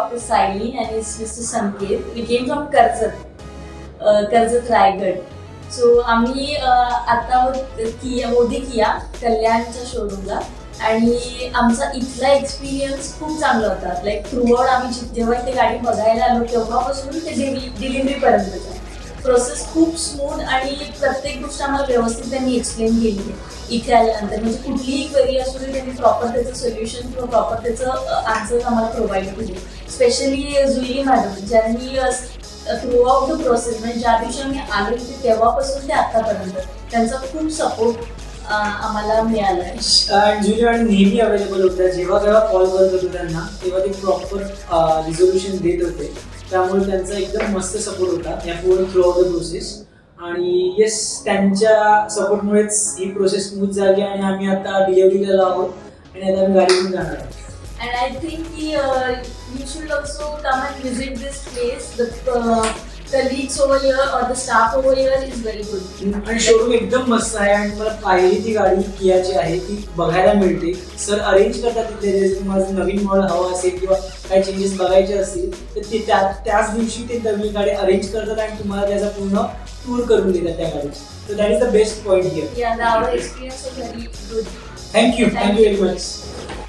Dr. Saili and his Mr. Sanket. We came from Karjat Raigad. So आम्ही आता Modi KIA कल्याणच्या शोरूमला आणि आमचा इथला एक्सपिरियन्स खूप चांगला होता. लाईक थ्रूआउट आम्ही जेव्हा ते गाडी बघायला आलो तेव्हापासून ते डिलिव्हरीपर्यंतचा प्रोसेस खूप स्मूथ आणि प्रत्येक गोष्ट आम्हाला व्यवस्थित त्यांनी एक्सप्लेन केली आहे. इथे आल्यानंतर म्हणजे कुठलीही क्वेरी असू दे त्यांनी प्रॉपर त्याचं सोल्युशन किंवा प्रॉपर त्याचं आन्सर आम्हाला प्रोव्हाइड केली. स्पेशली जुईली मॅडम ज्यांनी थ्रूआउट द प्रोसेस म्हणजे ज्या दिवशी आम्ही आलो होते तेव्हापासून ते आतापर्यंत त्यांचा खूप सपोर्ट आम्हाला मिळाला आहे. जुईली मॅडम नेहमी अवेलेबल होत्या. जेव्हा केव्हा कॉल करत होतो त्यांना तेव्हा ते प्रॉपर रिझोल्युशन देत होते. त्यामुळे त्यांचा एकदम मस्त सपोर्ट होता या पूर्ण थ्रूआउट द प्रोसेस. आणि येस त्यांच्या सपोर्टमुळेच ही प्रोसेस स्मूथ झाली आणि आम्ही आता डिलिव्हरीला आहोत आणि आता आम्ही गाडी घेऊन जाणार आहोत. And I think you should also come and visit this place. The colleagues over here or the staff over here is very good. आणि शोरूम एकदम मस्त आहे आणि मला पाहिली ती गाडी कियाची आहे ती बघायला मिळते. सर अरेंज करतात तिथे तुम्हाला नवीन मॉडेल हवा असेल किंवा काही चेंजेस बघायचे असतील तर ते त्याच दिवशी ते नवीन गाडी अरेंज करतात आणि तुम्हाला त्याचा पूर्ण टूर करून देतात त्या गाडीची. So that is the best point here. Yeah, our experience was very good. Thank you very much.